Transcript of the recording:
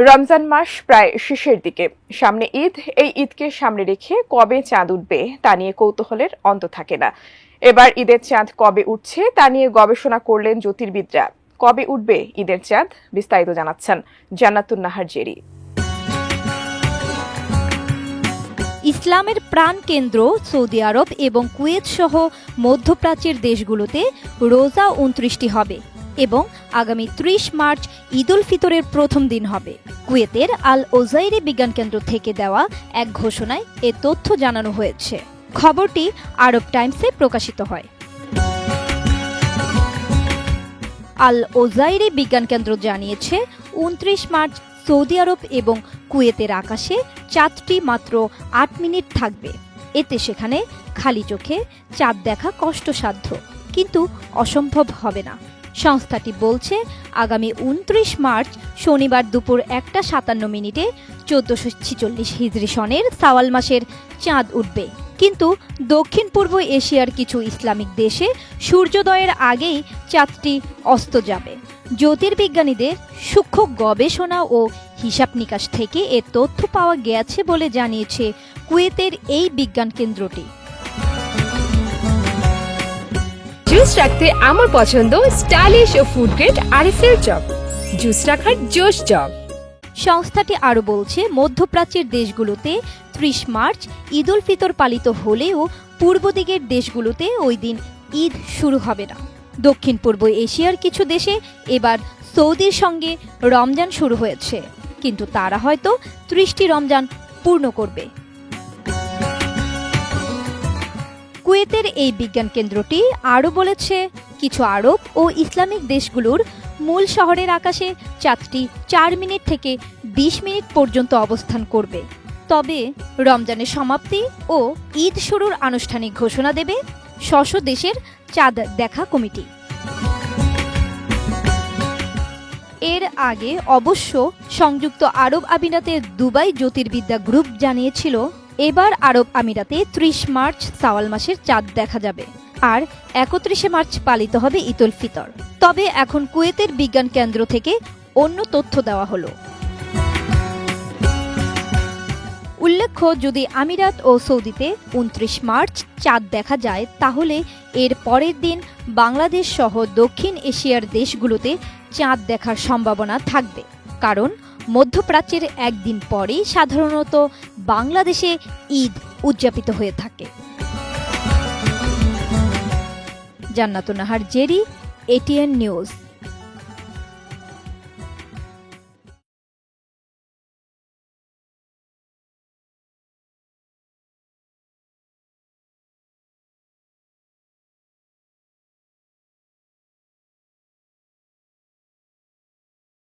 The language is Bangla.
রমজান মাস প্রায় শেষের দিকে, সামনে ঈদ। এই ঈদকে সামনে রেখে কবে চাঁদ উঠবে তা নিয়ে কৌতূহলের অন্ত থাকে না। এবার ঈদের চাঁদ কবে উঠছে তা নিয়ে গবেষণা করলেন জ্যোতির্বিদরা। কবে উঠবে ঈদের চাঁদ, বিস্তারিত জানাচ্ছেন জান্নাতুন নাহার জেরি। ইসলামের প্রাণকেন্দ্র সৌদি আরব এবং কুয়েত সহ মধ্যপ্রাচ্যের দেশগুলোতে রোজা ২৯টি হবে এবং আগামী ৩০ মার্চ ঈদ উল ফিতরের প্রথম দিন হবে। কুয়েতের আল ওজাইরি বিজ্ঞান কেন্দ্র থেকে দেওয়া এক ঘোষণায় এ তথ্য জানানো হয়েছে। খবরটি আরব টাইমসে প্রকাশিত হয়। আল ওজাইরি বিজ্ঞান কেন্দ্র জানিয়েছে ২৯ মার্চ সৌদি আরব এবং কুয়েতের আকাশে চাঁদটি মাত্র ৮ মিনিট থাকবে। এতে সেখানে খালি চোখে চাঁদ দেখা কষ্টসাধ্য, কিন্তু অসম্ভব হবে না। সংস্থাটি বলছে আগামী ২৯ মার্চ শনিবার দুপুর ১টা ৫৭ মিনিটে ১৪৪৬ হিজরি সনের শাওয়াল মাসের চাঁদ উঠবে। কিন্তু দক্ষিণ পূর্ব এশিয়ার কিছু ইসলামিক দেশে সূর্যোদয়ের আগেই চাঁদটি অস্ত যাবে। জ্যোতির্বিজ্ঞানীদের সূক্ষ্ম গবেষণা ও হিসাব নিকাশ থেকে এ তথ্য পাওয়া গেছে বলে জানিয়েছে কুয়েতের এই বিজ্ঞান কেন্দ্রটি। জুস রাখতে আমার পছন্দ স্টাইলিশ ও ফুড গ্রেড আরএফএল চক। জুস রাখার জোশ জগ। সংস্থাটি আরও বলছে মধ্যপ্রাচ্যের দেশগুলোতে ৩০ মার্চ ঈদ উল ফিতর পালিত হলেও পূর্ব দিকের দেশগুলোতে ওই দিন ঈদ শুরু হবে না। দক্ষিণ পূর্ব এশিয়ার কিছু দেশে এবার সৌদির সঙ্গে রমজান শুরু হয়েছে, কিন্তু তারা হয়তো ৩০টি রমজান পূর্ণ করবে। কুয়েতের এই বিজ্ঞান কেন্দ্রটি আরও বলেছে কিছু আরব ও ইসলামিক দেশগুলোর মূল শহরের আকাশে চাঁদটি ৪ মিনিট থেকে ২০ মিনিট পর্যন্ত অবস্থান করবে। তবে রমজানের সমাপ্তি ও ঈদ শুরুর আনুষ্ঠানিক ঘোষণা দেবে স্ব দেশের চাঁদ দেখা কমিটি। এর আগে অবশ্য সংযুক্ত আরব আমিরাতের দুবাই জ্যোতির্বিদ্যা গ্রুপ জানিয়েছিল এবার আরব আমিরাতে ৩০ মার্চ শাওয়াল মাসের চাঁদ দেখা যাবে আর ৩১ মার্চ পালিত হবে ঈদ উল ফিতর। তবে এখন কুয়েতের বিজ্ঞান কেন্দ্র থেকে অন্য তথ্য দেওয়া হলো। উল্লেখ্য, যদি আমিরাত ও সৌদিতে ২৯ মার্চ চাঁদ দেখা যায় তাহলে এর পরের দিন বাংলাদেশ সহ দক্ষিণ এশিয়ার দেশগুলোতে চাঁদ দেখার সম্ভাবনা থাকবে, কারণ মধ্যপ্রাচ্যের একদিন পরেই সাধারণত বাংলাদেশে ঈদ উদযাপিত হয়ে থাকে। জান্নাতুন নাহার জেরি, এটিএন নিউজ।